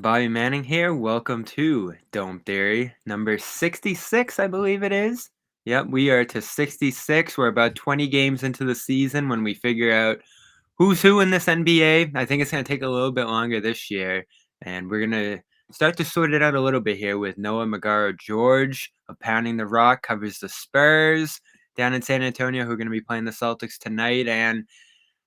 Bobby Manning here. Welcome to Dome Theory, number 66, I believe it is. Yep, we are to 66. We're about 20 games into the season when we figure out who's who in this NBA. I think it's going to take a little bit longer this year, and we're going to start to sort it out a little bit here with Noah Magaro-George of Pounding the Rock, covers the Spurs down in San Antonio, who are going to be playing the Celtics tonight, and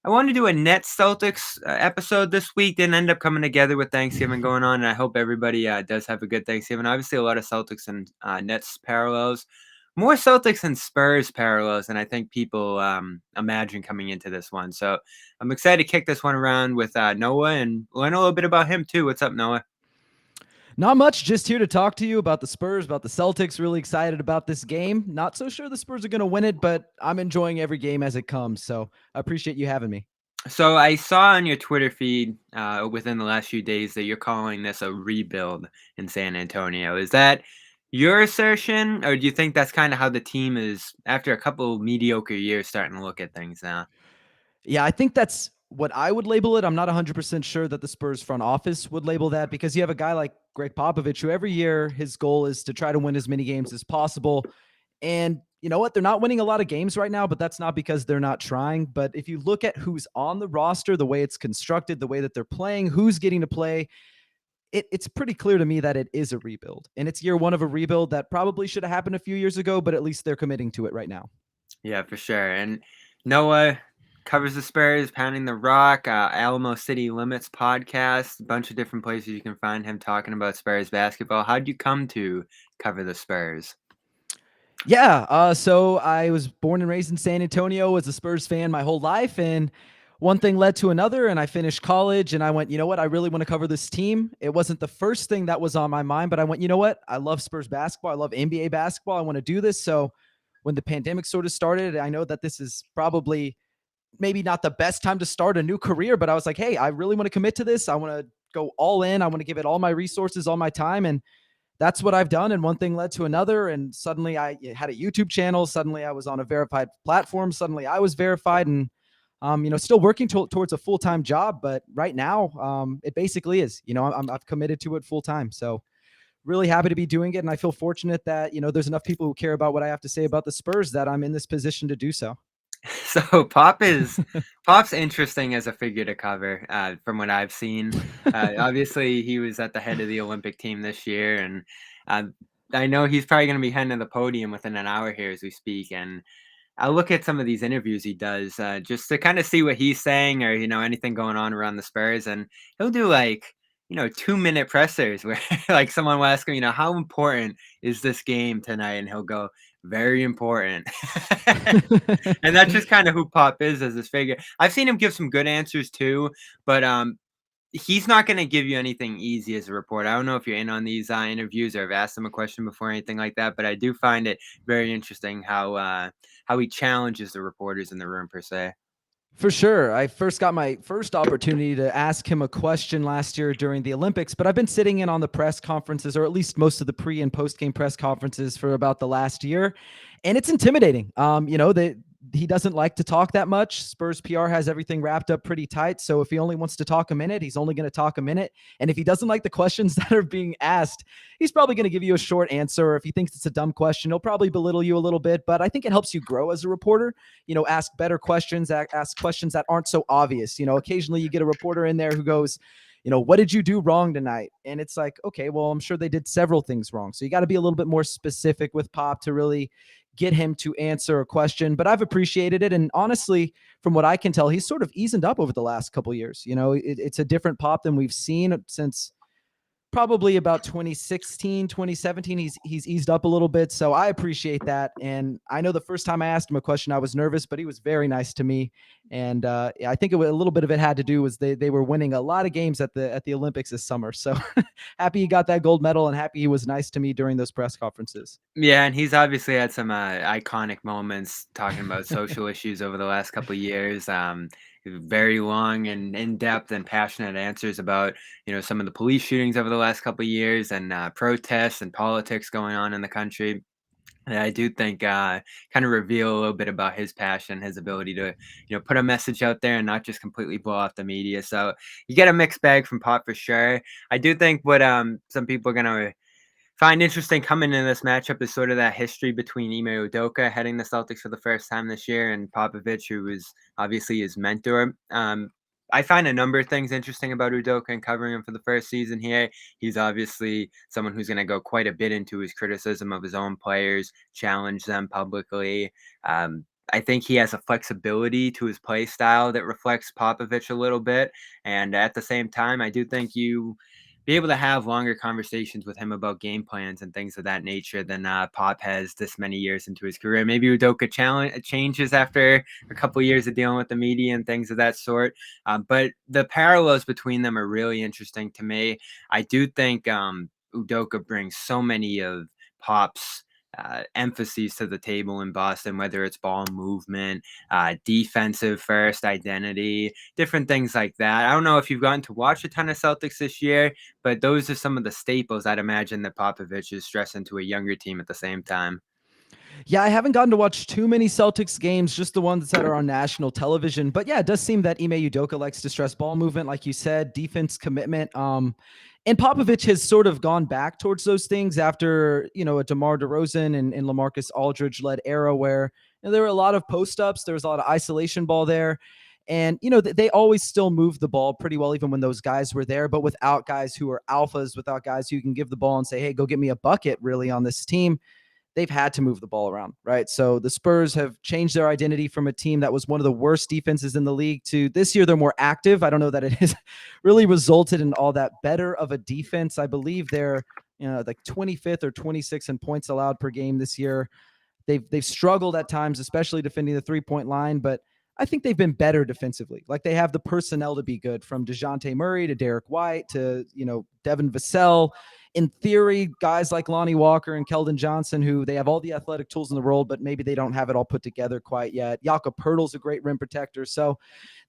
I wanted to do a Nets Celtics episode this week. Didn't end up coming together with Thanksgiving going on, and I hope everybody does have a good Thanksgiving. Obviously, a lot of Celtics and Nets parallels, more Celtics and Spurs parallels than I think people imagine coming into this one. So I'm excited to kick this one around with Noah and learn a little bit about him too. What's up, Noah? Not much, just here to talk to you about the Spurs, about the Celtics. Really excited about this game. Not so sure the Spurs are going to win it, but I'm enjoying every game as it comes. So I appreciate you having me. So I saw on your Twitter feed within the last few days that you're calling this a rebuild in San Antonio. Is that your assertion, or do you think that's kind of how the team is after a couple mediocre years starting to look at things now? Yeah, I think that's what I would label it. I'm not 100% sure that the Spurs front office would label that because you have a guy like Greg Popovich who every year his goal is to try to win as many games as possible. And you know what? They're not winning a lot of games right now, but that's not because they're not trying. But if you look at who's on the roster, the way it's constructed, the way that they're playing, who's getting to play, it's pretty clear to me that it is a rebuild. And it's year one of a rebuild that probably should have happened a few years ago, but at least they're committing to it right now. Yeah, for sure. And Noah covers the Spurs, Pounding the Rock, Alamo City Limits podcast, a bunch of different places you can find him talking about Spurs basketball. How'd you come to cover the Spurs? Yeah. So I was born and raised in San Antonio, was a Spurs fan my whole life. And one thing led to another. And I finished college and I went, you know what? I really want to cover this team. It wasn't the first thing that was on my mind, but I went, you know what? I love Spurs basketball. I love NBA basketball. I want to do this. So when the pandemic sort of started, I know that this is probably maybe not the best time to start a new career, but I was like, hey, I really want to commit to this. I want to go all in. I want to give it all my resources, all my time. And that's what I've done. And one thing led to another. And suddenly I had a YouTube channel. Suddenly I was on a verified platform. Suddenly I was verified and, still working towards a full-time job. But right now it basically is, I've committed to it full time. So really happy to be doing it. And I feel fortunate that, there's enough people who care about what I have to say about the Spurs that I'm in this position to do so. So Pop's interesting as a figure to cover, from what I've seen. Obviously, he was at the head of the Olympic team this year, and uh, I know he's probably going to be heading to the podium within an hour here as we speak. And I look at some of these interviews he does just to kind of see what he's saying or anything going on around the Spurs, and he'll do like 2-minute pressers where like someone will ask him, how important is this game tonight, and he'll go, very important. And that's just kind of who Pop is as this figure. I've seen him give some good answers too, but he's not going to give you anything easy as a reporter. I don't know if you're in on these interviews or have asked him a question before or anything like that, but I do find it very interesting how he challenges the reporters in the room per se. For sure. I first got my first opportunity to ask him a question last year during the Olympics, but I've been sitting in on the press conferences, or at least most of the pre and post game press conferences for about the last year. And it's intimidating. He doesn't like to talk that much. Spurs PR has everything wrapped up pretty tight. So if he only wants to talk a minute, he's only going to talk a minute. And if he doesn't like the questions that are being asked, he's probably going to give you a short answer. Or if he thinks it's a dumb question, he'll probably belittle you a little bit. But I think it helps you grow as a reporter. Ask better questions, ask questions that aren't so obvious. Occasionally you get a reporter in there who goes, what did you do wrong tonight? And it's like, okay, well, I'm sure they did several things wrong. So you got to be a little bit more specific with Pop to really get him to answer a question. But I've appreciated it. And honestly, from what I can tell, he's sort of eased up over the last couple of years. It's a different Pop than we've seen since probably about 2016, 2017. He's eased up a little bit. So I appreciate that. And I know the first time I asked him a question, I was nervous, but he was very nice to me. And I think a little bit of it had to do was they were winning a lot of games at the Olympics this summer. So happy he got that gold medal and happy he was nice to me during those press conferences. Yeah, and he's obviously had some iconic moments talking about social issues over the last couple of years. Very long and in-depth and passionate answers about some of the police shootings over the last couple of years and protests and politics going on in the country. Yeah, I do think kind of reveal a little bit about his passion, his ability to, put a message out there and not just completely blow off the media. So you get a mixed bag from Pop for sure. I do think what some people are gonna find interesting coming in this matchup is sort of that history between Ime Udoka heading the Celtics for the first time this year and Popovich, who was obviously his mentor. I find a number of things interesting about Udoka and covering him for the first season here. He's obviously someone who's going to go quite a bit into his criticism of his own players, challenge them publicly. Um, I think he has a flexibility to his play style that reflects Popovich a little bit. And at the same time, I do think you be able to have longer conversations with him about game plans and things of that nature than Pop has this many years into his career. Maybe Udoka changes after a couple of years of dealing with the media and things of that sort. But the parallels between them are really interesting to me. I do think Udoka brings so many of Pop's emphases to the table in Boston, whether it's ball movement, defensive first identity, different things like that. I don't know if you've gotten to watch a ton of Celtics this year, but those are some of the staples I'd imagine that Popovich is stressing to a younger team at the same time. Yeah, I haven't gotten to watch too many Celtics games, just the ones that are on national television. But yeah, it does seem that Ime Udoka likes to stress ball movement, like you said, defense commitment. And Popovich has sort of gone back towards those things after, a DeMar DeRozan and LaMarcus Aldridge led era where there were a lot of post ups, there was a lot of isolation ball there. And, they always still move the ball pretty well, even when those guys were there, but without guys who are alphas, without guys who can give the ball and say, hey, go get me a bucket really on this team. They've had to move the ball around, right? So the Spurs have changed their identity from a team that was one of the worst defenses in the league to this year they're more active. I don't know that it has really resulted in all that better of a defense. I believe they're like 25th or 26th in points allowed per game this year. They've struggled at times, especially defending the 3-point line, but I think they've been better defensively. Like they have the personnel to be good, from Dejounte Murray to Derek White to, Devin Vassell. In theory, guys like Lonnie Walker and Keldon Johnson, who they have all the athletic tools in the world, but maybe they don't have it all put together quite yet. Jakob Poeltl's a great rim protector. So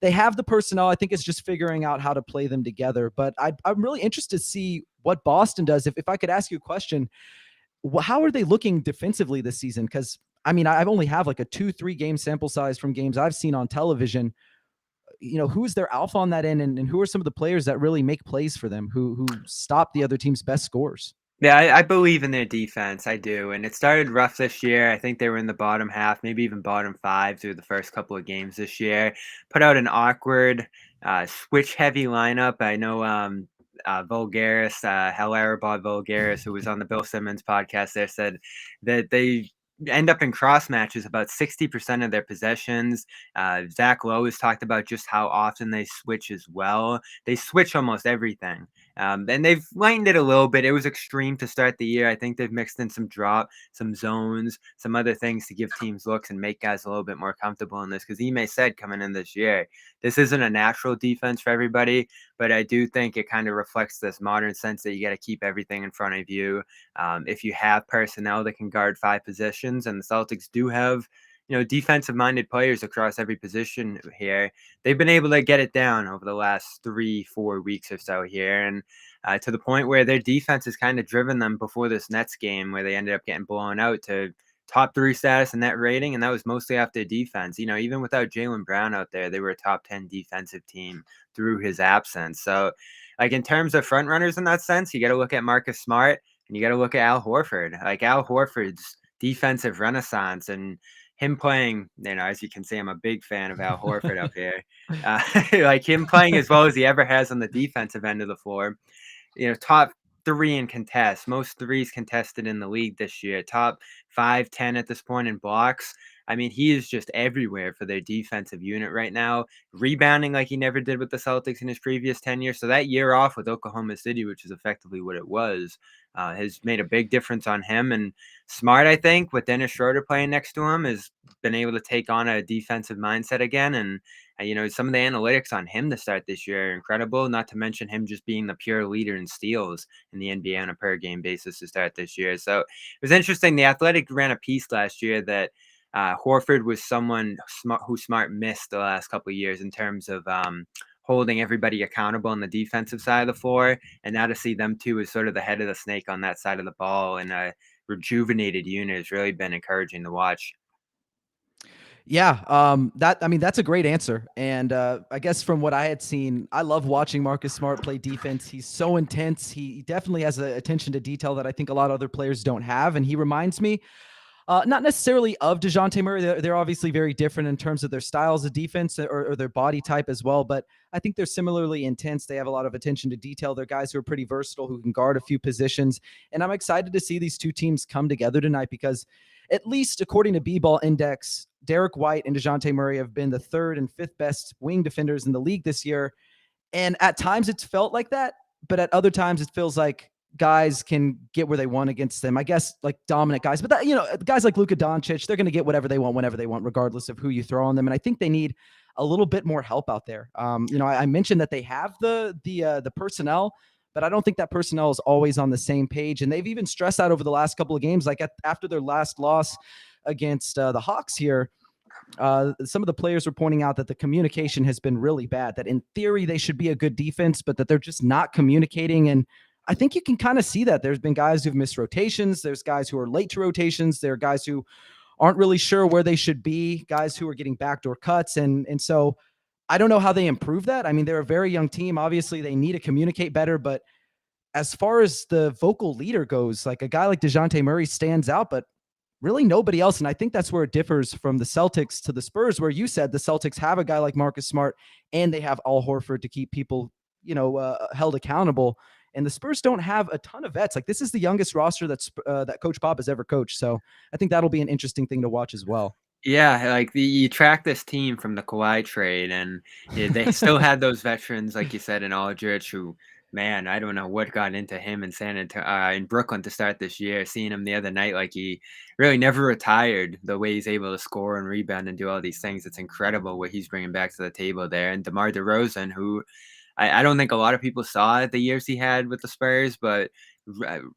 they have the personnel. I think it's just figuring out how to play them together. But I'm really interested to see what Boston does. If I could ask you a question, how are they looking defensively this season? Because I mean, I've only have like a 2-3 game sample size from games I've seen on television. Who's their alpha on that end, and who are some of the players that really make plays for them, who stop the other team's best scores? Yeah, I believe in their defense. I do. And it started rough this year. I think they were in the bottom half, maybe even bottom five through the first couple of games this year. Put out an awkward, switch heavy lineup. I know Vulgaris, Hilaire Vulgaris, who was on the Bill Simmons podcast there, said that they end up in cross matches about 60% of their possessions. Zach Lowe has talked about just how often they switch as well. They switch almost everything. And they've lightened it a little bit. It was extreme to start the year. I think they've mixed in some drop, some zones, some other things to give teams looks and make guys a little bit more comfortable in this. Because Ime said coming in this year, this isn't a natural defense for everybody, but I do think it kind of reflects this modern sense that you got to keep everything in front of you. If you have personnel that can guard five positions, and the Celtics do have, defensive-minded players across every position here, they've been able to get it down over the last 3-4 weeks or so here, and to the point where their defense has kind of driven them before this Nets game, where they ended up getting blown out, to top 3 status in net rating, and that was mostly after defense. Even without Jaylen Brown out there, they were a top 10 defensive team through his absence. So, like, in terms of front runners in that sense, you got to look at Marcus Smart and you got to look at Al Horford. Like, Al Horford's defensive renaissance and him playing, as you can see, I'm a big fan of Al Horford up here. Like him playing as well as he ever has on the defensive end of the floor. Top 3 in contest, most threes contested in the league this year, top 5-10 at this point in blocks. I mean, he is just everywhere for their defensive unit right now, rebounding like he never did with the Celtics in his previous tenure. So that year off with Oklahoma City, which is effectively what it was, has made a big difference on him. And Smart, I think, with Dennis Schroeder playing next to him, has been able to take on a defensive mindset again. And some of the analytics on him to start this year are incredible, not to mention him just being the pure leader in steals in the NBA on a per game basis to start this year. So it was interesting. The Athletic ran a piece last year that Horford was someone who Smart missed the last couple of years in terms of holding everybody accountable on the defensive side of the floor. And now to see them two as sort of the head of the snake on that side of the ball, and rejuvenated unit has really been encouraging to watch. Yeah, that's a great answer. And I guess from what I had seen, I love watching Marcus Smart play defense. He's so intense. He definitely has an attention to detail that I think a lot of other players don't have. And he reminds me, not necessarily of Dejounte Murray. They're obviously very different in terms of their styles of defense or their body type as well. But I think they're similarly intense. They have a lot of attention to detail. They're guys who are pretty versatile, who can guard a few positions. And I'm excited to see these two teams come together tonight because, at least according to B-Ball Index, Derek White and Dejounte Murray have been the third and fifth best wing defenders in the league this year. And at times it's felt like that, but at other times it feels like guys can get where they want against them. I guess like dominant guys, but guys like Luka Doncic, they're going to get whatever they want whenever they want, regardless of who you throw on them. And I think they need a little bit more help out there. I mentioned that they have the personnel, but I don't think that personnel is always on the same page. And they've even stressed out over the last couple of games, like after their last loss against the Hawks here. Some of the players were pointing out that the communication has been really bad, that in theory they should be a good defense, but that they're just not communicating. And I think you can kind of see that. There's been guys who've missed rotations. There's guys who are late to rotations. There are guys who aren't really sure where they should be, guys who are getting backdoor cuts. And so I don't know how they improve that. I mean, they're a very young team. Obviously, they need to communicate better, but as far as the vocal leader goes, like a guy like Dejounte Murray stands out, but really nobody else. And I think that's where it differs from the Celtics to the Spurs, where you said the Celtics have a guy like Marcus Smart and they have Al Horford to keep people, held accountable. And the Spurs don't have a ton of vets. Like, this is the youngest roster that Coach Pop has ever coached. So I think that'll be an interesting thing to watch as well. Yeah, like you track this team from the Kawhi trade, and they still had those veterans, like you said, in Aldridge, who, man, I don't know what got into him in in Brooklyn to start this year. Seeing him the other night, like he really never retired. The way he's able to score and rebound and do all these things, it's incredible what he's bringing back to the table there. And DeMar DeRozan, who I don't think a lot of people saw it the years he had with the Spurs, but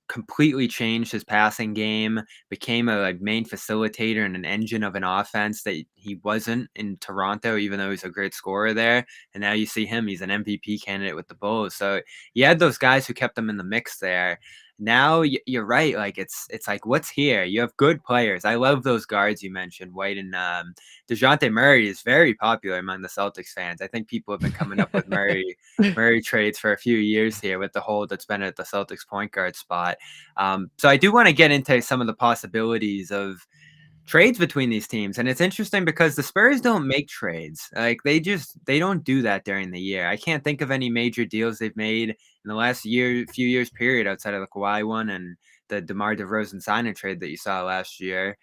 completely changed his passing game, became a main facilitator and an engine of an offense that he wasn't in Toronto, even though he's a great scorer there. And now you see him, he's an MVP candidate with the Bulls. So you had those guys who kept them in the mix there. Now you're right. Like it's like, what's here? You have good players. I love those guards you mentioned. White and Dejounte Murray is very popular among the Celtics fans. I think people have been coming up with Murray trades for a few years here with the hold that's been at the Celtics point guard spot. So I do want to get into some of the possibilities of trades between these teams. And it's interesting because the Spurs don't make trades. Like they don't do that during the year. I can't think of any major deals they've made in the last few years period outside of the Kawhi one and the DeMar DeRozan signing trade that you saw last year.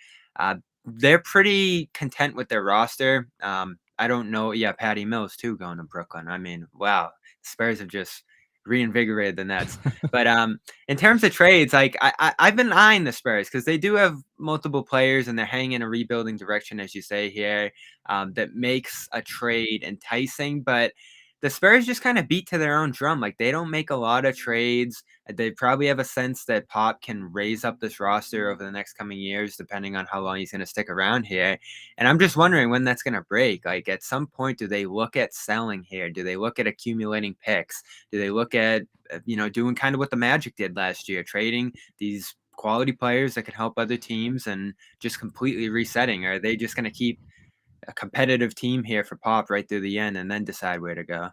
They're pretty content with their roster. I don't know. Yeah, Patty Mills too going to Brooklyn. I mean, wow, Spurs have just reinvigorated the Nets. But in terms of trades, like I've been eyeing the Spurs because they do have multiple players and they're heading in a rebuilding direction, as you say here, that makes a trade enticing. But the Spurs just kind of beat to their own drum. Like they don't make a lot of trades. They probably have a sense that Pop can raise up this roster over the next coming years, depending on how long he's going to stick around here. And I'm just wondering when that's going to break. Like at some point, do they look at selling here? Do they look at accumulating picks? Do they look at, doing kind of what the Magic did last year, trading these quality players that can help other teams and just completely resetting? Or are they just going to keep a competitive team here for Pop right through the end and then decide where to go?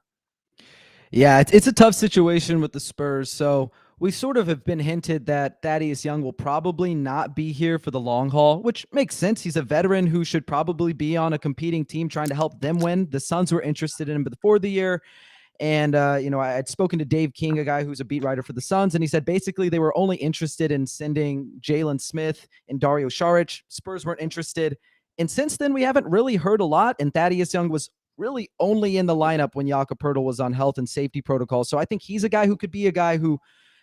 Yeah, it's a tough situation with the Spurs. So we sort of have been hinted that Thaddeus Young will probably not be here for the long haul, which makes sense. He's a veteran who should probably be on a competing team trying to help them win. The Suns were interested in him before the year. And, I had spoken to Dave King, a guy who's a beat writer for the Suns, and he said basically they were only interested in sending Jalen Smith and Dario Saric. Spurs weren't interested. And since then, we haven't really heard a lot. And Thaddeus Young was really only in the lineup when Jakob Poeltl was on health and safety protocols. So I think he's a guy who could be a guy who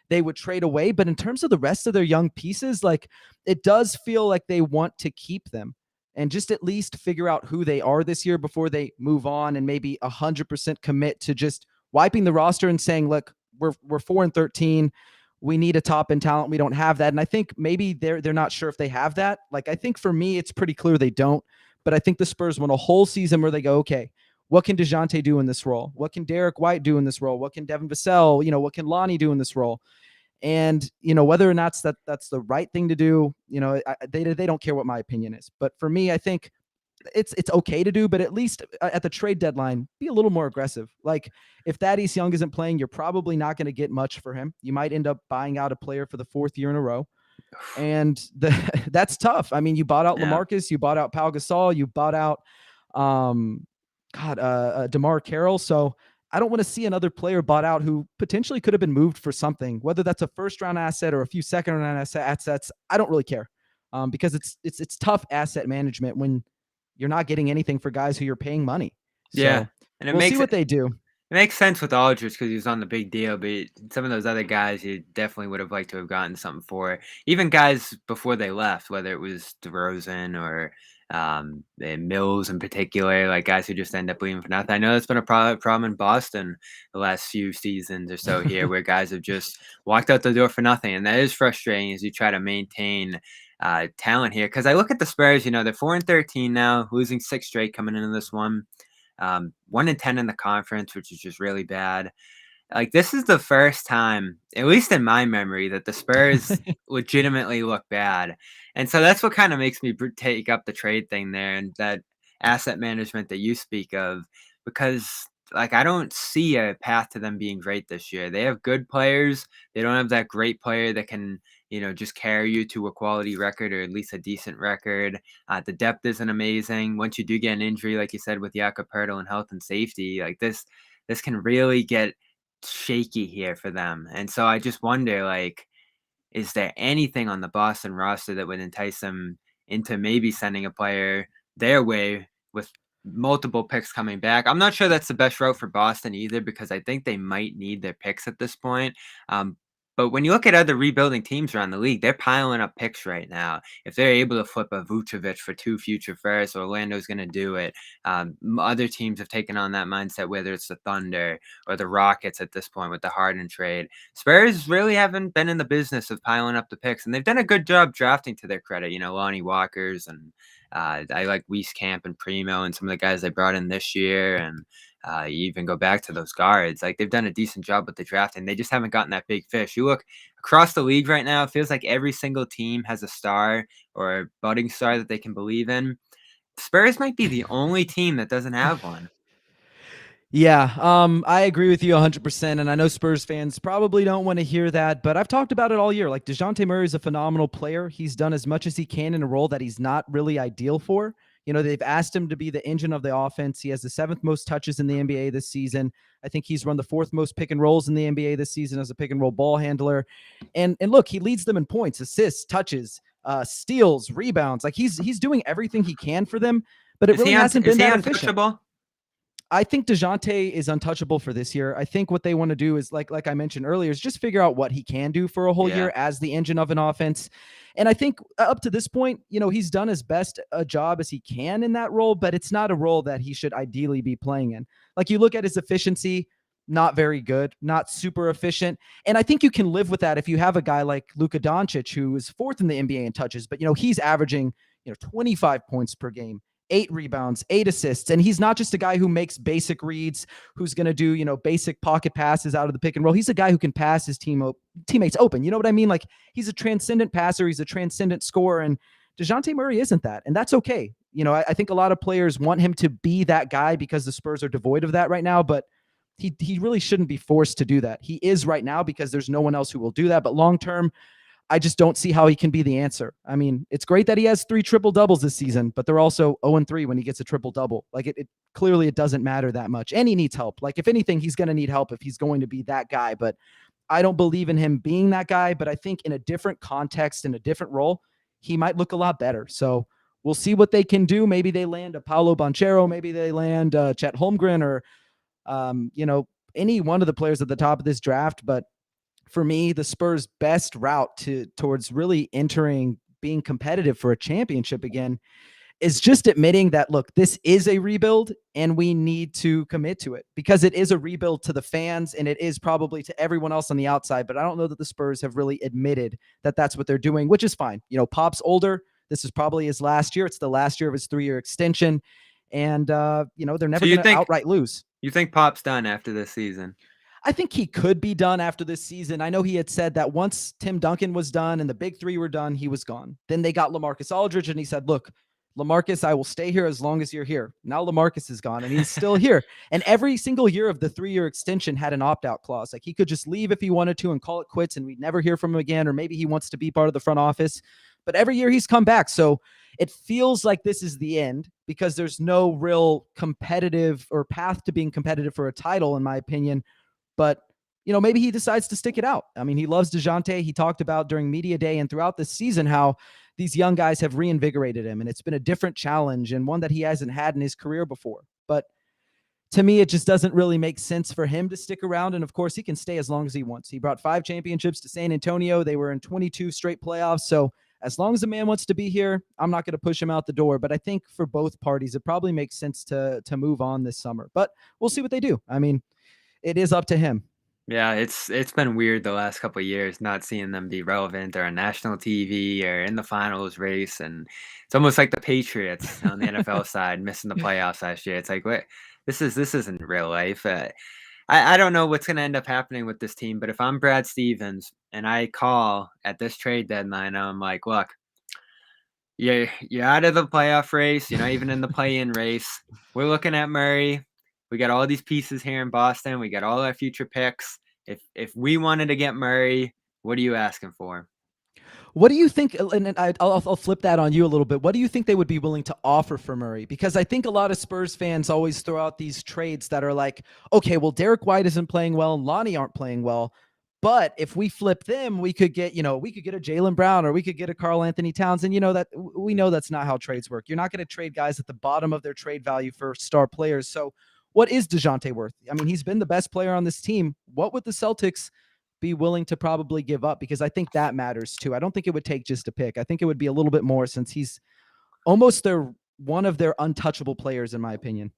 they would trade away. But in terms of the rest of their young pieces, like it does feel like they want to keep them and just at least figure out who they are this year before they move on and maybe 100% commit to just wiping the roster and saying, look, we're 4-13. We need a top end talent. We don't have that. And I think maybe they're not sure if they have that. Like, I think for me, it's pretty clear they don't. But I think the Spurs want a whole season where they go, okay, what can Dejounte do in this role? What can Derek White do in this role? What can Devin Vassell, what can Lonnie do in this role? And, whether or not that's the right thing to do, they don't care what my opinion is. But for me, I think it's okay to do, but at least at the trade deadline, be a little more aggressive. Like if Thaddeus Young isn't playing, you're probably not going to get much for him. You might end up buying out a player for the fourth year in a row. And that's tough. I mean, you bought out Yeah. LaMarcus, you bought out Pau Gasol, you bought out, DeMar Carroll. So I don't want to see another player bought out who potentially could have been moved for something, whether that's a first round asset or a few second round assets. I don't really care, because it's tough asset management when you're not getting anything for guys who you're paying money. Yeah. So And it we'll see makes what they do. It makes sense with Aldridge because he was on the big deal, but some of those other guys you definitely would have liked to have gotten something for. Even guys before they left, whether it was DeRozan or and Mills in particular, like guys who just end up leaving for nothing. I know that's been a problem in Boston the last few seasons or so here, where guys have just walked out the door for nothing, and that is frustrating as you try to maintain talent here. Because I look at the Spurs, they're 4-13 now, losing 6 straight coming into this one. 1-10 in the conference, which is just really bad. Like this is the first time, at least in my memory, that the Spurs legitimately look bad, and so that's what kind of makes me take up the trade thing there and that asset management that you speak of, because like I don't see a path to them being great this year. They have good players. They don't have that great player that can just carry you to a quality record or at least a decent record. The depth isn't amazing. Once you do get an injury, like you said, with Jakob Poeltl and health and safety, like this can really get shaky here for them. And so I just wonder, like, is there anything on the Boston roster that would entice them into maybe sending a player their way with multiple picks coming back? I'm not sure that's the best route for Boston either, because I think they might need their picks at this point. But when you look at other rebuilding teams around the league, they're piling up picks right now. If they're able to flip a Vucevic for 2 future firsts, Orlando's going to do it. Other teams have taken on that mindset, whether it's the Thunder or the Rockets at this point with the Harden trade. Spurs really haven't been in the business of piling up the picks, and they've done a good job drafting, to their credit. Lonnie Walker's, and I like Wieskamp and Primo and some of the guys they brought in this year, and you even go back to those guards. Like they've done a decent job with the draft, and they just haven't gotten that big fish. You look across the league right now, it feels like every single team has a star or a budding star that they can believe in. Spurs might be the only team that doesn't have one. Yeah, I agree with you 100%, and I know Spurs fans probably don't want to hear that, but I've talked about it all year. Like Dejounte Murray is a phenomenal player. He's done as much as he can in a role that he's not really ideal for. They've asked him to be the engine of the offense. He has the 7th most touches in the NBA this season. I think he's run the 4th most pick and rolls in the NBA this season as a pick and roll ball handler. And look, he leads them in points, assists, touches, steals, rebounds. Like he's doing everything he can for them, but it really hasn't been that efficient. I think Dejounte is untouchable for this year. I think what they want to do is, like I mentioned earlier, is just figure out what he can do for a whole year as the engine of an offense. And I think up to this point, he's done his best a job as he can in that role, but it's not a role that he should ideally be playing in. Like you look at his efficiency, not very good, not super efficient. And I think you can live with that if you have a guy like Luka Doncic, who is 4th in the NBA in touches, but he's averaging 25 points per game, 8 rebounds, 8 assists. And he's not just a guy who makes basic reads, who's going to do, basic pocket passes out of the pick and roll. He's a guy who can pass his teammates open. You know what I mean? Like he's a transcendent passer. He's a transcendent scorer. And Dejounte Murray isn't that. And that's okay. I think a lot of players want him to be that guy because the Spurs are devoid of that right now, but he really shouldn't be forced to do that. He is right now because there's no one else who will do that. But long-term, I just don't see how he can be the answer. I mean, it's great that he has 3 triple doubles this season, but they're also 0-3 when he gets a triple double. Like it clearly it doesn't matter that much. And he needs help. Like if anything, he's going to need help if he's going to be that guy. But I don't believe in him being that guy. But I think in a different context, in a different role, he might look a lot better. So we'll see what they can do. Maybe they land a Paolo Banchero. Maybe they land Chet Holmgren or, any one of the players at the top of this draft. But for me, the Spurs' best route towards really entering being competitive for a championship again is just admitting that, look, this is a rebuild and we need to commit to it, because it is a rebuild to the fans and it is probably to everyone else on the outside. But I don't know that the Spurs have really admitted that that's what they're doing, which is fine. Pop's older. This is probably his last year. It's the last year of his 3-year extension. And, they're never going to outright lose. You think Pop's done after this season? I think he could be done after this season. I know he had said that once Tim Duncan was done and the big three were done, he was gone. Then they got LaMarcus Aldridge, and he said, look, LaMarcus, I will stay here as long as you're here. Now LaMarcus is gone, and he's still here. And every single year of the 3-year extension had an opt-out clause. Like, he could just leave if he wanted to and call it quits, and we'd never hear from him again, or maybe he wants to be part of the front office. But every year he's come back. So it feels like this is the end because there's no real competitive or path to being competitive for a title, in my opinion. But, maybe he decides to stick it out. I mean, he loves Dejounte. He talked about during media day and throughout this season how these young guys have reinvigorated him, and it's been a different challenge and one that he hasn't had in his career before. But to me, it just doesn't really make sense for him to stick around. And of course, he can stay as long as he wants. He brought 5 championships to San Antonio. They were in 22 straight playoffs. So as long as the man wants to be here, I'm not going to push him out the door. But I think for both parties, it probably makes sense to move on this summer. But we'll see what they do. I mean, it is up to him. Yeah, it's been weird the last couple of years not seeing them be relevant or on national TV or in the finals race, and it's almost like the Patriots on the NFL side missing the playoffs last year. It's like, what? This isn't real life. I don't know what's going to end up happening with this team, but if I'm Brad Stevens and I call at this trade deadline, I'm like, look, you're out of the playoff race. You're not even in the play-in race. We're looking at Murray. We got all these pieces here in Boston. We got all our future picks. If we wanted to get Murray, what are you asking for? What do you think? And I'll flip that on you a little bit. What do you think they would be willing to offer for Murray? Because I think a lot of Spurs fans always throw out these trades that are like, okay, well, Derek White isn't playing well and Lonnie aren't playing well. But if we flip them, we could get a Jaylen Brown, or we could get a Karl Anthony Towns. And that we know that's not how trades work. You're not going to trade guys at the bottom of their trade value for star players. So what is Dejounte worth? I mean, he's been the best player on this team. What would the Celtics be willing to probably give up? Because I think that matters too. I don't think it would take just a pick. I think it would be a little bit more, since he's almost one of their untouchable players, in my opinion.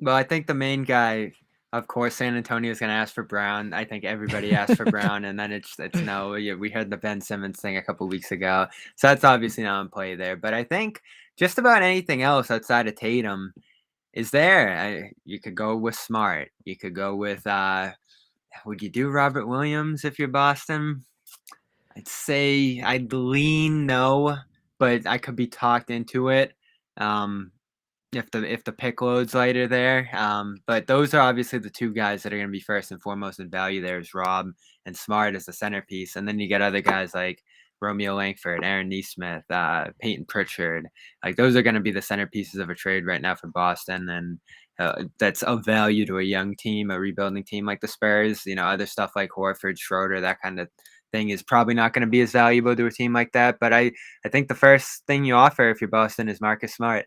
Well, I think the main guy, of course, San Antonio is going to ask for Brown. I think everybody asked for Brown, and then it's no. Yeah, we heard the Ben Simmons thing a couple weeks ago, so that's obviously not in play there. But I think just about anything else outside of Tatum is there. You could go with Smart. You could go with. Would you do Robert Williams if you're Boston? I'd say I'd lean no, but I could be talked into it. If the pick loads later there. But those are obviously the two guys that are going to be first and foremost in value. There's Rob and Smart as the centerpiece, and then you get other guys like Romeo Langford, Aaron Nesmith, Peyton Pritchard. Like, those are going to be the centerpieces of a trade right now for Boston, and that's of value to a young team, a rebuilding team like the Spurs. Other stuff like Horford, Schroeder, that kind of thing is probably not going to be as valuable to a team like that. But I think the first thing you offer if you're Boston is Marcus Smart.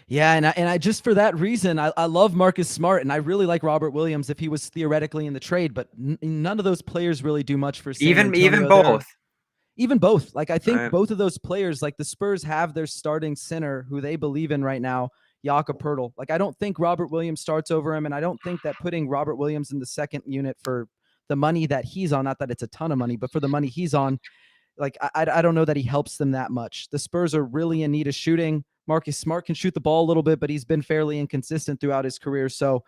Yeah, and I just for that reason, I love Marcus Smart, and I really like Robert Williams if he was theoretically in the trade, but none of those players really do much for San Antonio. Even both. Even both. Like, I think both of those players, like the Spurs have their starting center who they believe in right now, Jakob Poeltl. Like, I don't think Robert Williams starts over him, and I don't think that putting Robert Williams in the second unit for the money that he's on, not that it's a ton of money, but for the money he's on, like, I don't know that he helps them that much. The Spurs are really in need of shooting. Marcus Smart can shoot the ball a little bit, but he's been fairly inconsistent throughout his career. So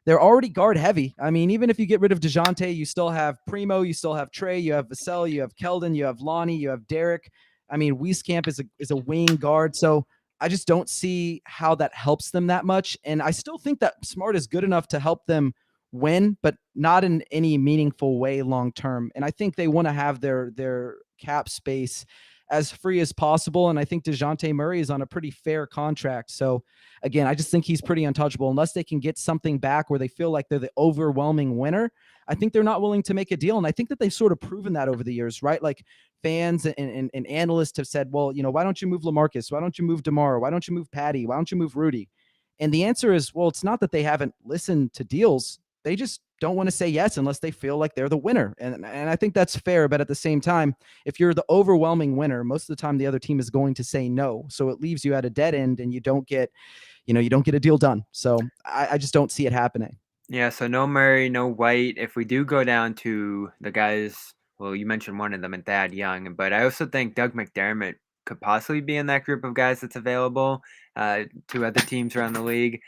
they're already guard heavy. I mean, even if you get rid of Dejounte, you still have Primo, you still have Trey, you have Vassell, you have Keldon, you have Lonnie, you have Derek. I mean, Wieskamp is a wing guard. So I just don't see how that helps them that much. And I still think that Smart is good enough to help them win, but not in any meaningful way long term. And I think they want to have their cap space as free as possible. And I think Dejounte Murray is on a pretty fair contract. So again, I just think he's pretty untouchable unless they can get something back where they feel like they're the overwhelming winner. I think they're not willing to make a deal. And I think that they've sort of proven that over the years, right? Like, fans and analysts have said, well, why don't you move LaMarcus? Why don't you move DeMar? Why don't you move Patty? Why don't you move Rudy? And the answer is, well, it's not that they haven't listened to deals. They just don't want to say yes unless they feel like they're the winner. And I think that's fair. But at the same time, if you're the overwhelming winner, most of the time the other team is going to say no. So it leaves you at a dead end, and you don't get a deal done. So I just don't see it happening. Yeah, so no Murray, no White. If we do go down to the guys, well, you mentioned one of them, and Thad Young, but I also think Doug McDermott could possibly be in that group of guys that's available to other teams around the league.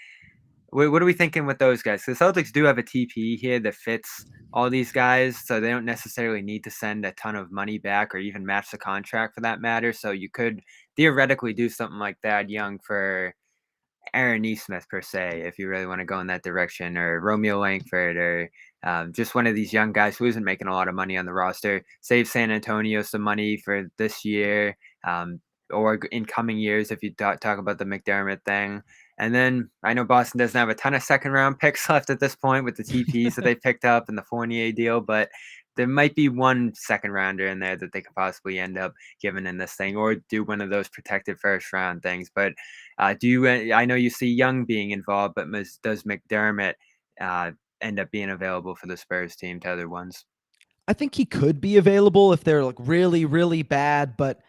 What are we thinking with those guys? The Celtics do have a TP here that fits all these guys, so they don't necessarily need to send a ton of money back or even match the contract for that matter. So you could theoretically do something like that, Young, for Aaron Nesmith per se, if you really want to go in that direction, or Romeo Langford, or just one of these young guys who isn't making a lot of money on the roster. Save San Antonio some money for this year, or in coming years if you talk about the McDermott thing. And then I know Boston doesn't have a ton of second round picks left at this point with the TPs that they picked up and the Fournier deal, but there might be one second rounder in there that they could possibly end up giving in this thing, or do one of those protected first round things. But do you? I know you see Young being involved, but does McDermott end up being available for the Spurs team to other ones? I think he could be available if they're like really, really bad, but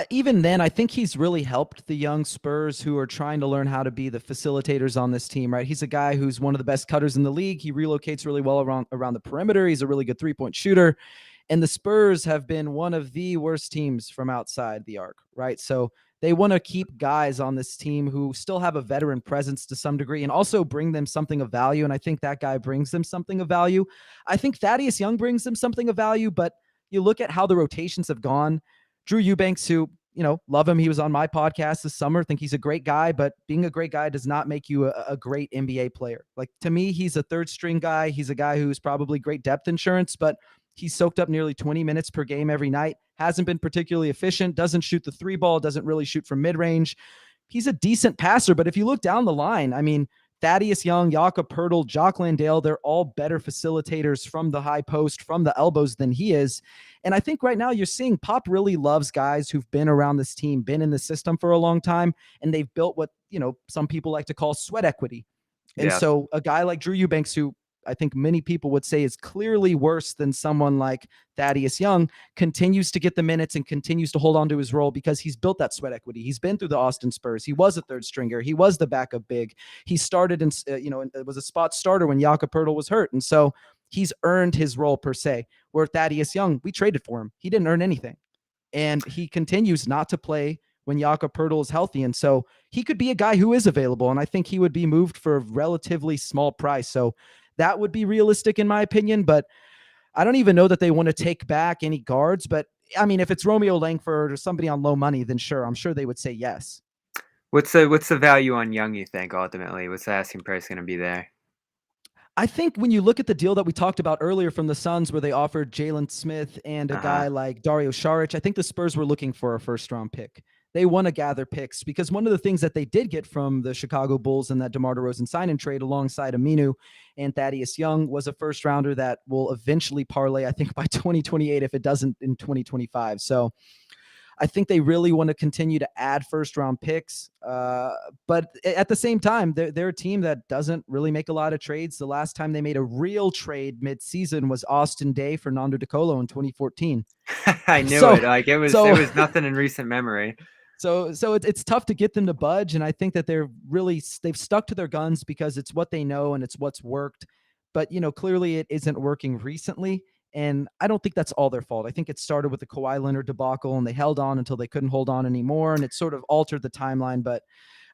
even then, I think he's really helped the young Spurs who are trying to learn how to be the facilitators on this team, right? He's a guy who's one of the best cutters in the league. He relocates really well around the perimeter. He's a really good three-point shooter. And the Spurs have been one of the worst teams from outside the arc, right? So they want to keep guys on this team who still have a veteran presence to some degree and also bring them something of value. And I think that guy brings them something of value. I think Thaddeus Young brings them something of value, but you look at how the rotations have gone. Drew Eubanks, who, love him. He was on my podcast this summer. Think he's a great guy, but being a great guy does not make you a great NBA player. Like, to me, he's a third string guy. He's a guy who's probably great depth insurance, but he's soaked up nearly 20 minutes per game every night. Hasn't been particularly efficient. Doesn't shoot the three ball. Doesn't really shoot from mid range. He's a decent passer, but if you look down the line, I mean, Thaddeus Young, Jakob Poeltl, Jock Landale, they're all better facilitators from the high post, from the elbows than he is. And I think right now you're seeing Pop really loves guys who've been around this team, been in the system for a long time, and they've built what, some people like to call sweat equity. And Yeah. so a guy like Drew Eubanks, who I think many people would say is clearly worse than someone like Thaddeus Young, continues to get the minutes and continues to hold on to his role because he's built that sweat equity. He's been through the Austin Spurs. He was a third stringer. He was the backup big. He started and it was a spot starter when Jakob Poeltl was hurt. And so he's earned his role per se. Where Thaddeus Young, we traded for him. He didn't earn anything. And he continues not to play when Jakob Poeltl is healthy. And so he could be a guy who is available. And I think he would be moved for a relatively small price. So that would be realistic in my opinion, but I don't even know that they want to take back any guards. But I mean, if it's Romeo Langford or somebody on low money, then sure, I'm sure they would say yes. What's the value on Young, you think, ultimately? What's the asking price going to be there? I think when you look at the deal that we talked about earlier from the Suns, where they offered Jalen Smith and a guy like Dario Saric, I think the Spurs were looking for a first-round pick. They want to gather picks because one of the things that they did get from the Chicago Bulls in that DeMar DeRozan sign-and trade alongside Aminu and Thaddeus Young was a first-rounder that will eventually parlay, I think, by 2028 if it doesn't in 2025. So I think they really want to continue to add first round picks. But at the same time, they're a team that doesn't really make a lot of trades. The last time they made a real trade mid-season was Austin Day for Nando De Colo in 2014. I knew So, it. Like it was nothing in recent memory. So it's tough to get them to budge. And I think that they've stuck to their guns because it's what they know and it's what's worked. But, clearly it isn't working recently. And I don't think that's all their fault. I think it started with the Kawhi Leonard debacle and they held on until they couldn't hold on anymore. And it sort of altered the timeline. But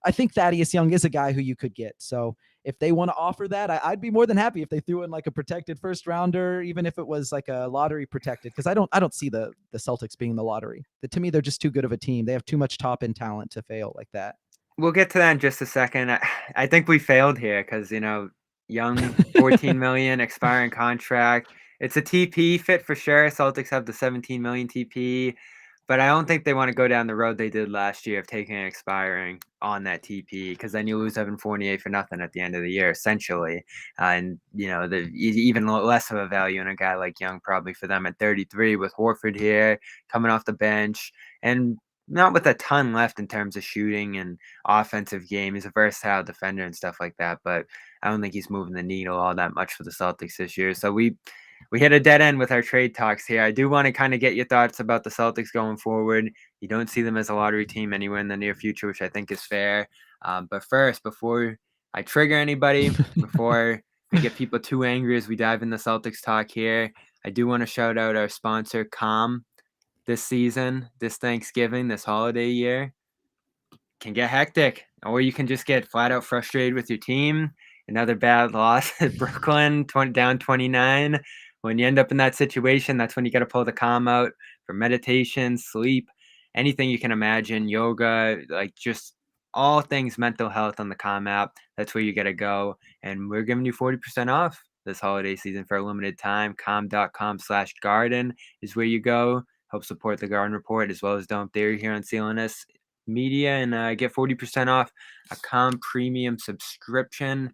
I think Thaddeus Young is a guy who you could get. So if they want to offer that, I'd be more than happy if they threw in like a protected first rounder, even if it was like a lottery protected. Because I don't see the Celtics being the lottery. To me, they're just too good of a team. They have too much top end talent to fail like that. We'll get to that in just a second. I think we failed here because Young, 14 million expiring contract. It's a TP fit for sure. Celtics have the 17 million TP, but I don't think they want to go down the road they did last year of taking and expiring on that TP because then you lose Evan Fournier for nothing at the end of the year, essentially. And even less of a value in a guy like Young probably for them at 33 with Horford here coming off the bench and not with a ton left in terms of shooting and offensive game. He's a versatile defender and stuff like that, but I don't think he's moving the needle all that much for the Celtics this year. So we hit a dead end with our trade talks here. I do want to kind of get your thoughts about the Celtics going forward. You don't see them as a lottery team anywhere in the near future, which I think is fair. But first, before I trigger anybody, before we get people too angry as we dive into Celtics talk here, I do want to shout out our sponsor, Calm. This season, this Thanksgiving, this holiday year can get hectic. or you can just get flat out frustrated with your team. Another bad loss at Brooklyn, 20 down 29. When you end up in that situation, that's when you got to pull the calm out for meditation, sleep, anything you can imagine, yoga, like just all things mental health on the Calm app. That's where you got to go. And we're giving you 40% off this holiday season for a limited time. Calm.com/garden is where you go. Help support the Garden Report as well as Don't Theory here on CLNS Media, and get 40% off a Calm premium subscription.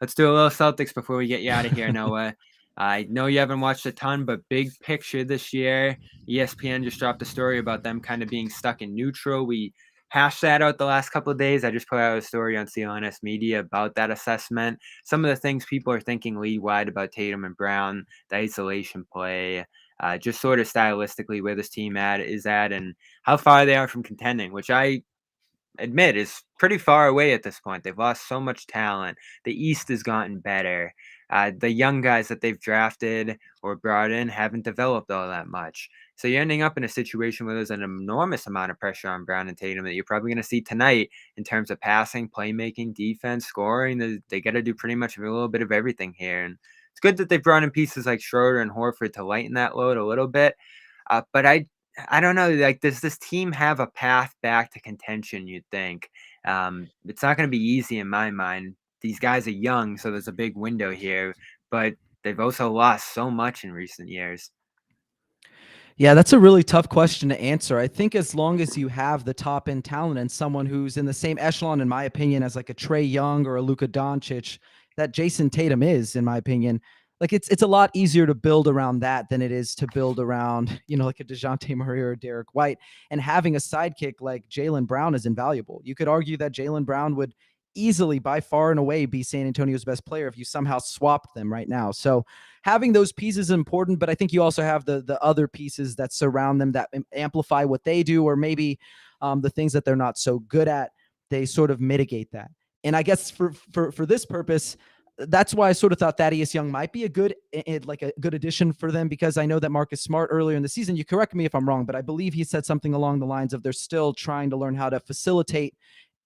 Let's do a little Celtics before we get you out of here, Noah. I know you haven't watched a ton, but big picture this year, ESPN just dropped a story about them kind of being stuck in neutral. We hashed that out the last couple of days. I just put out a story on CLNS Media about that assessment. Some of the things people are thinking league-wide about Tatum and Brown, the isolation play, just sort of stylistically where this team is at, and how far they are from contending, which I admit is pretty far away at this point. They've lost so much talent. The East has gotten better. The young guys that they've drafted or brought in haven't developed all that much. So you're ending up in a situation where there's an enormous amount of pressure on Brown and Tatum that you're probably going to see tonight in terms of passing, playmaking, defense, scoring. They got to do pretty much a little bit of everything here. And it's good that they've brought in pieces like Schroeder and Horford to lighten that load a little bit. But I don't know. Like, does this team have a path back to contention? You'd think it's not going to be easy in my mind. These guys are young, so there's a big window here, but they've also lost so much in recent years. Yeah, that's a really tough question to answer. I think as long as you have the top end talent and someone who's in the same echelon, in my opinion, as like a Trae Young or a Luka Doncic, that Jason Tatum is, in my opinion, like it's a lot easier to build around that than it is to build around, like a Dejounte Murray or a Derek White. And having a sidekick like Jaylen Brown is invaluable. You could argue that Jaylen Brown would easily, by far and away, be San Antonio's best player if you somehow swapped them right now. So having those pieces is important, but I think you also have the other pieces that surround them that amplify what they do, or maybe the things that they're not so good at, they sort of mitigate that. And I guess for this purpose, that's why I sort of thought Thaddeus Young might be a good addition for them, because I know that Marcus Smart earlier in the season, you correct me if I'm wrong, but I believe he said something along the lines of they're still trying to learn how to facilitate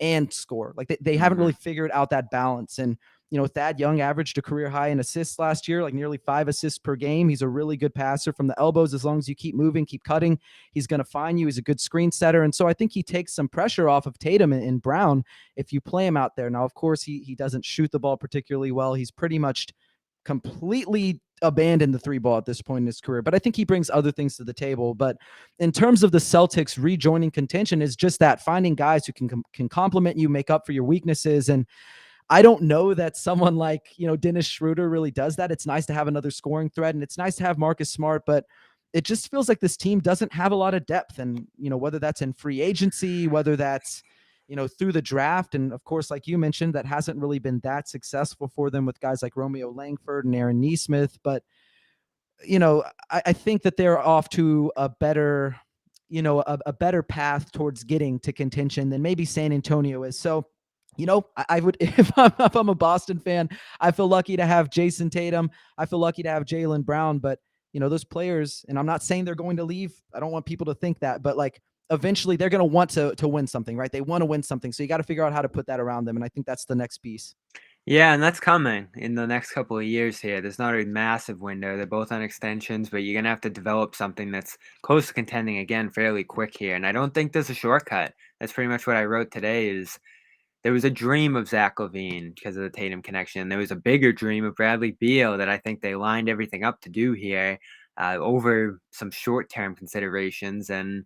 and score. Like they haven't really figured out that balance. And Thad Young averaged a career high in assists last year, like nearly 5 assists per game. He's a really good passer from the elbows. As long as you keep moving, keep cutting, he's going to find you. He's a good screen setter. And so I think he takes some pressure off of Tatum and Brown if you play him out there. Now, of course, he doesn't shoot the ball particularly well. He's pretty much completely abandoned the 3 ball at this point in his career, but I think he brings other things to the table. But in terms of the Celtics rejoining contention, is just that finding guys who can complement you, make up for your weaknesses. And I don't know that someone like, Dennis Schroeder really does that. It's nice to have another scoring threat, and it's nice to have Marcus Smart, but it just feels like this team doesn't have a lot of depth. And, whether that's in free agency, whether that's, through the draft. And of course, like you mentioned, that hasn't really been that successful for them with guys like Romeo Langford and Aaron Nesmith. But, I think that they're off to a better, a better path towards getting to contention than maybe San Antonio is. So, I would, if I'm a Boston fan, I feel lucky to have Jason Tatum. I feel lucky to have Jaylen Brown, but those players, and I'm not saying they're going to leave. I don't want people to think that, but like eventually they're going to want to win something, right? They want to win something. So you got to figure out how to put that around them. And I think that's the next piece. Yeah, and that's coming in the next couple of years here. There's not a massive window. They're both on extensions, but you're going to have to develop something that's close to contending again fairly quick here. And I don't think there's a shortcut. That's pretty much what I wrote today is there was a dream of Zach LaVine because of the Tatum connection. There was a bigger dream of Bradley Beal that I think they lined everything up to do here over some short-term considerations. And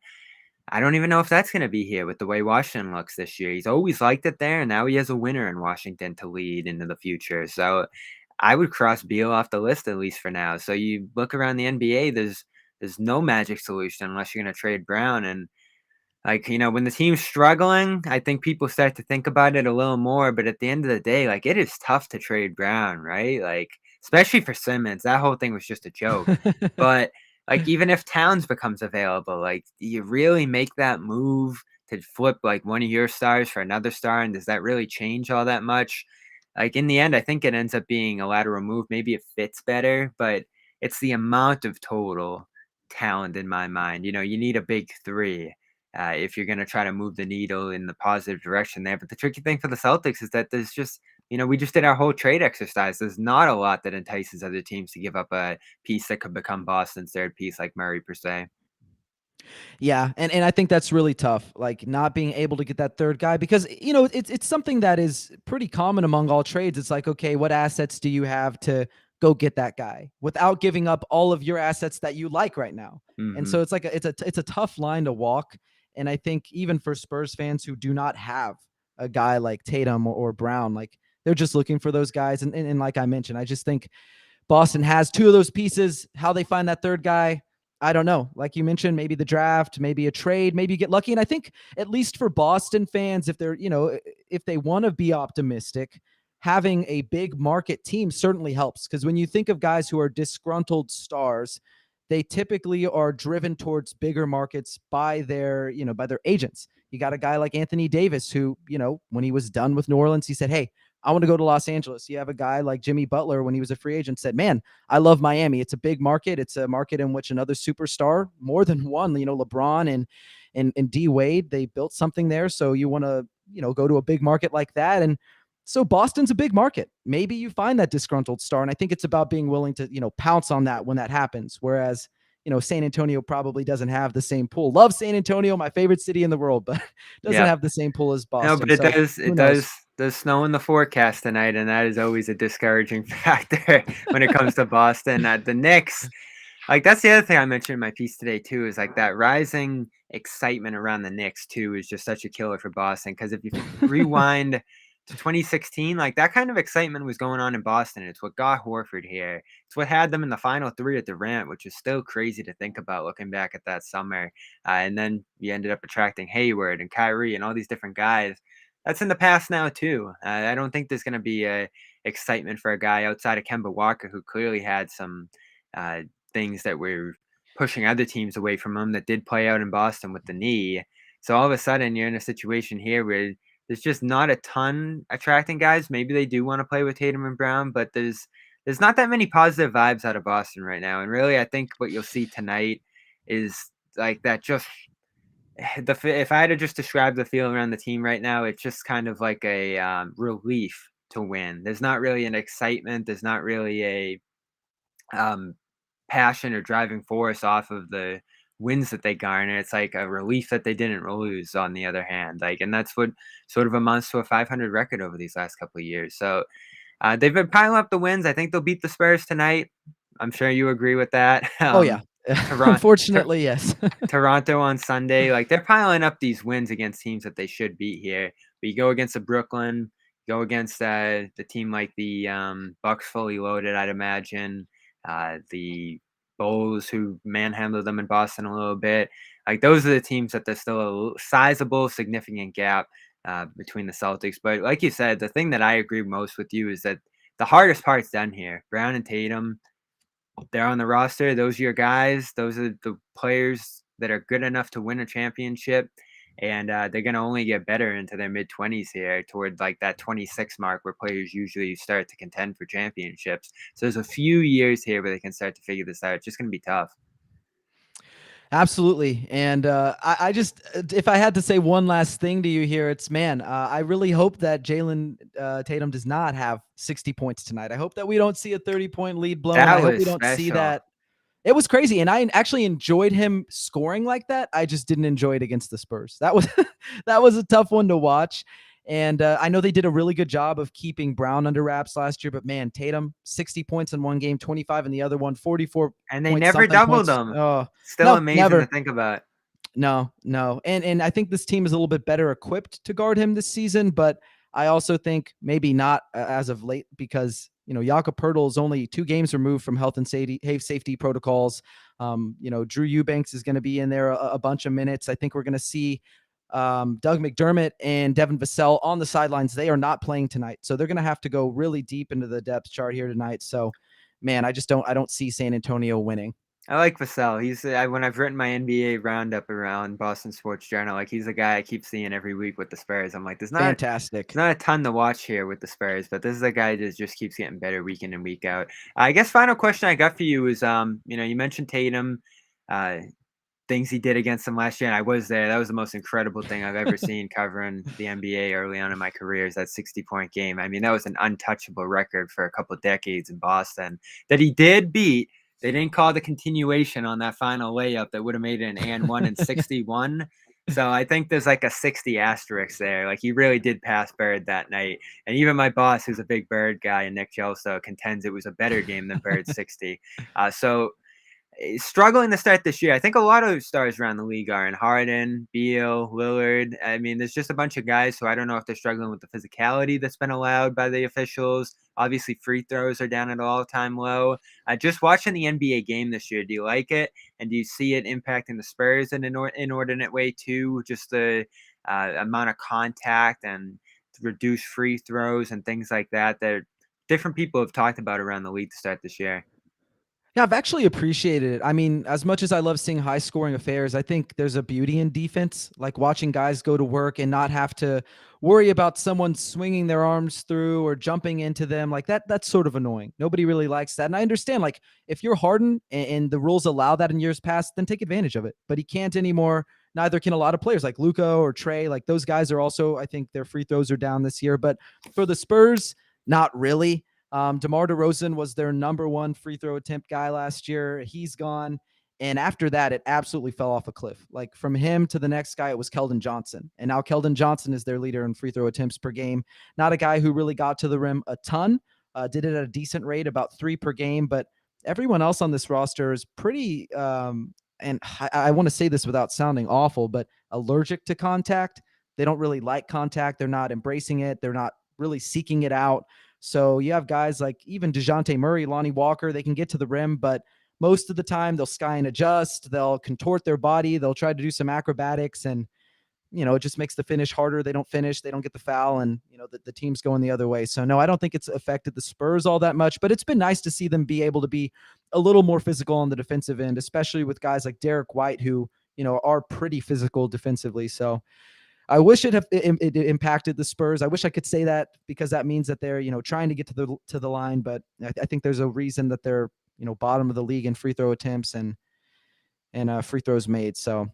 I don't even know if that's going to be here with the way Washington looks this year. He's always liked it there, and now he has a winner in Washington to lead into the future. So I would cross Beal off the list at least for now. So you look around the NBA, there's no magic solution unless you're going to trade Brown. And like, when the team's struggling, I think people start to think about it a little more. But at the end of the day, like, it is tough to trade Brown, right? Like, especially for Simmons. That whole thing was just a joke. But like, even if Towns becomes available, like, do you really make that move to flip like one of your stars for another star? And does that really change all that much? Like, in the end, I think it ends up being a lateral move. Maybe it fits better, but it's the amount of total talent in my mind. You need a big 3. if you're going to try to move the needle in the positive direction there. But the tricky thing for the Celtics is that there's just, we just did our whole trade exercise. There's not a lot that entices other teams to give up a piece that could become Boston's third piece, like Murray per se. Yeah, and I think that's really tough, like not being able to get that third guy because it's something that is pretty common among all trades. It's like, okay, what assets do you have to go get that guy without giving up all of your assets that you like right now? And Hmm. so it's like it's a tough line to walk. And I think even for Spurs fans who do not have a guy like Tatum or Brown, like they're just looking for those guys. And like I mentioned, I just think Boston has two of those pieces. How they find that third guy, I don't know. Like you mentioned, maybe the draft, maybe a trade, maybe you get lucky. And I think at least for Boston fans, if they're, if they want to be optimistic, having a big market team certainly helps. Because when you think of guys who are disgruntled stars, they typically are driven towards bigger markets by their agents. You got a guy like Anthony Davis who, when he was done with New Orleans, he said, "Hey, I want to go to Los Angeles." You have a guy like Jimmy Butler when he was a free agent said, "Man, I love Miami. It's a big market. It's a market in which another superstar, more than one, LeBron and D Wade, they built something there. So you want to, go to a big market like that." And so Boston's a big market. Maybe you find that disgruntled star. And I think it's about being willing to, pounce on that when that happens. Whereas, San Antonio probably doesn't have the same pool. Love San Antonio, my favorite city in the world, but doesn't Yeah. have the same pool as No, Boston. but it So does who it knows? does snow in the forecast tonight, and that is always a discouraging factor when it comes to Boston. The Knicks, like that's the other thing I mentioned in my piece today too, is like that rising excitement around the Knicks too is just such a killer for Boston. Because if you rewind to 2016, like that kind of excitement was going on in Boston. It's what got Horford here. It's what had them in the final three at Durant, which is still crazy to think about looking back at that summer. And then you ended up attracting Hayward and Kyrie and all these different guys. That's in the past now too. I don't think there's going to be a excitement for a guy outside of Kemba Walker, who clearly had some uh, things that were pushing other teams away from him that did play out in Boston with the knee. So all of a sudden, you're in a situation here where there's just not a ton attracting guys. Maybe they do want to play with Tatum and Brown, but there's not that many positive vibes out of Boston right now. And really, I think what you'll see tonight is like that. Just if I had to just describe the feel around the team right now, it's just kind of like a relief to win. There's not really an excitement. There's not really a um, passion or driving force off of the wins that they garner. It's like a relief that they didn't lose on the other hand. Like, and that's what sort of amounts to a 500 record over these last couple of years. So they've been piling up the wins. I think they'll beat the Spurs tonight. I'm sure you agree with that. Oh yeah. Toronto, Unfortunately, yes. Toronto on Sunday, like they're piling up these wins against teams that they should beat here. But you go against the Brooklyn, go against the team like the Bucks, fully loaded, I'd imagine. The Bulls, who manhandled them in Boston a little bit. Like those are the teams that there's still a sizable, significant gap between the Celtics. But like you said, the thing that I agree most with you is that the hardest part's done here. Brown and Tatum, they're on the roster. Those are your guys. Those are the players that are good enough to win a championship. And they're going to only get better into their mid 20s here toward like that 26 mark where players usually start to contend for championships. So there's a few years here where they can start to figure this out. It's just going to be tough. Absolutely. And I just, if I had to say one last thing to you here, it's man, I really hope that Jalen Tatum does not have 60 points tonight. I hope that we don't see a 30-point lead blown. That I hope we was don't see special. that. It was crazy. And I actually enjoyed him scoring like that. I just didn't enjoy it against the Spurs. That was, that was a tough one to watch. And I know they did a really good job of keeping Brown under wraps last year, but man, Tatum, 60 points in one game, 25 in the other one, 44 And they point never something doubled points. them. Oh, Still no, amazing to never. think about. No, no. And I think this team is a little bit better equipped to guard him this season, but I also think maybe not as of late because, Jakob Poeltl is only 2 games removed from health and safety protocols. Drew Eubanks is going to be in there a bunch of minutes. I think we're going to see Doug McDermott and Devin Vassell on the sidelines. They are not playing tonight. So they're going to have to go really deep into the depth chart here tonight. So, man, I don't see San Antonio winning. I like Vassell. He's when I've written my NBA roundup around Boston Sports Journal, like he's a guy I keep seeing every week with the Spurs. I'm like, Fantastic. there's not a ton to watch here with the Spurs, but this is a guy that just keeps getting better week in and week out. I guess final question I got for you is, you mentioned Tatum. Uh, things he did against them last year, and I was there. That was the most incredible thing I've ever seen covering the NBA early on in my career, is that 60-point game. I mean, that was an untouchable record for a couple decades in Boston that he did beat. They didn't call the continuation on that final layup that would have made it an and one in 61. So I think there's like a 60 asterisk there. Like, he really did pass Bird that night. And even my boss, who's a big Bird guy, and Nick Gelso, contends it was a better game than Bird's 60. So struggling to start this year. I think a lot of stars around the league are in Harden, Beal, Lillard. I mean, there's just a bunch of guys who I don't know if they're struggling with the physicality that's been allowed by the officials. Obviously, free throws are down at an all-time low. Just watching the NBA game this year, do you like it? And do you see it impacting the Spurs in an inordinate way too? Just the amount of contact and reduced free throws and things like that that different people have talked about around the league to start this year. Yeah, I've actually appreciated it. I mean, as much as I love seeing high scoring affairs, I think there's a beauty in defense, like watching guys go to work and not have to worry about someone swinging their arms through or jumping into them. Like that's sort of annoying. Nobody really likes that. And I understand, like, if you're Harden and the rules allow that in years past, then take advantage of it. But he can't anymore. Neither can a lot of players like Luka or Trey. Like, those guys are also, I think their free throws are down this year. But for the Spurs, not really. DeMar DeRozan was their number one free throw attempt guy last year. He's gone. And after that, it absolutely fell off a cliff. Like, from him to the next guy, it was Keldon Johnson. And now Keldon Johnson is their leader in free throw attempts per game. Not a guy who really got to the rim a ton, did it at a decent rate, about 3 per game. But everyone else on this roster is pretty, and I want to say this without sounding awful, but allergic to contact. They don't really like contact. They're not embracing it. They're not really seeking it out. So you have guys like even Dejounte Murray, Lonnie Walker, they can get to the rim, but most of the time they'll sky and adjust, they'll contort their body, they'll try to do some acrobatics, and it just makes the finish harder. They don't finish, they don't get the foul, and the team's going the other way. So no, I don't think it's affected the Spurs all that much, but it's been nice to see them be able to be a little more physical on the defensive end, especially with guys like Derek White, who are pretty physical defensively. So I wish it impacted the Spurs. I wish I could say that, because that means that they're trying to get to the line. But I think there's a reason that they're bottom of the league in free throw attempts and free throws made. So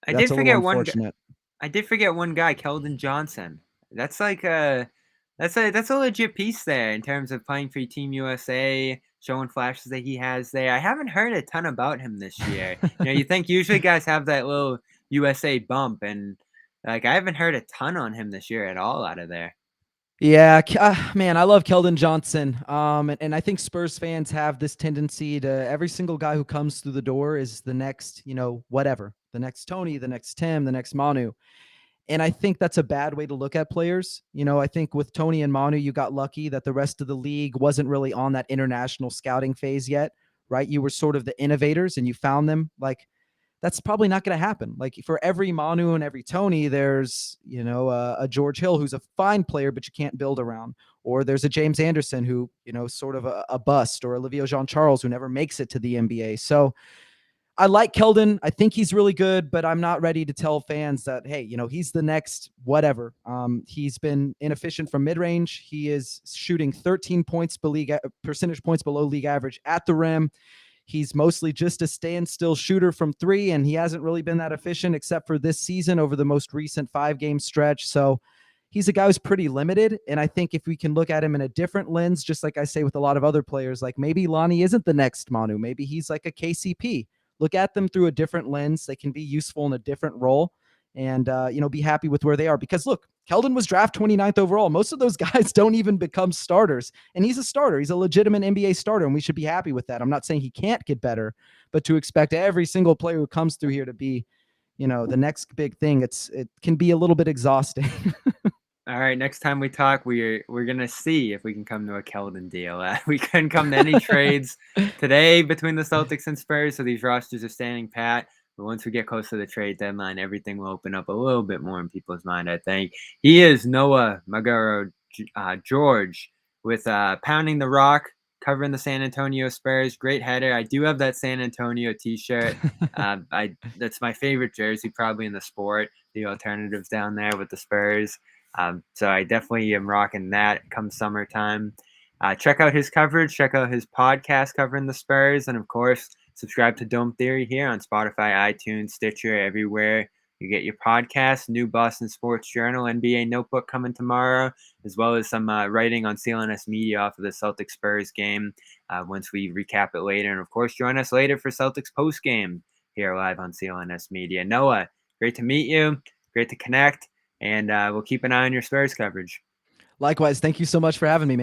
I that's did a little forget one. unfortunate. I did forget one guy, Keldon Johnson. That's like that's a legit piece there in terms of playing for Team USA, showing flashes that he has there. I haven't heard a ton about him this year. You think usually guys have that little USA bump, and like I haven't heard a ton on him this year at all out of there. Yeah, man, I love Keldon Johnson. And I think Spurs fans have this tendency to, every single guy who comes through the door is the next, whatever, the next Tony, the next Tim, the next Manu. And I think that's a bad way to look at players. I think with Tony and Manu, you got lucky that the rest of the league wasn't really on that international scouting phase yet, right? You were sort of the innovators and you found them. Like, that's probably not going to happen. Like, for every Manu and every Tony, there's, a George Hill who's a fine player, but you can't build around. Or there's a James Anderson who, sort of a bust, or Olivia Jean-Charles who never makes it to the NBA. So I like Keldon. I think he's really good, but I'm not ready to tell fans that, hey, he's the next whatever. He's been inefficient from mid-range. He is shooting 13 percentage points below league average at the rim. He's mostly just a standstill shooter from 3, and he hasn't really been that efficient except for this season over the most recent 5-game stretch. So he's a guy who's pretty limited. And I think if we can look at him in a different lens, just like I say with a lot of other players, like maybe Lonnie isn't the next Manu. Maybe he's like a KCP. Look at them through a different lens. They can be useful in a different role, and be happy with where they are. Because look, Keldon was drafted 29th overall. Most of those guys don't even become starters, and he's a starter. He's a legitimate NBA starter, and we should be happy with that. I'm not saying he can't get better, but to expect every single player who comes through here to be, the next big thing, it can be a little bit exhausting. All right, next time we talk, we're gonna see if we can come to a Keldon deal. We couldn't come to any trades today between the Celtics and Spurs, so these rosters are standing pat. But once we get close to the trade deadline, everything will open up a little bit more in people's mind, I think. He is Noah Magaro-George with Pounding the Rock, covering the San Antonio Spurs. Great header. I do have that San Antonio t-shirt. That's my favorite jersey probably in the sport, the alternatives down there with the Spurs. So I definitely am rocking that come summertime. Check out his coverage. Check out his podcast covering the Spurs. And, of course, subscribe to Dome Theory here on Spotify, iTunes, Stitcher, everywhere you get your podcast. New Boston Sports Journal, NBA Notebook coming tomorrow, as well as some writing on CLNS Media off of the Celtics Spurs game once we recap it later. And of course, join us later for Celtics post game here live on CLNS Media. Noah, great to meet you. Great to connect. And we'll keep an eye on your Spurs coverage. Likewise. Thank you so much for having me, man.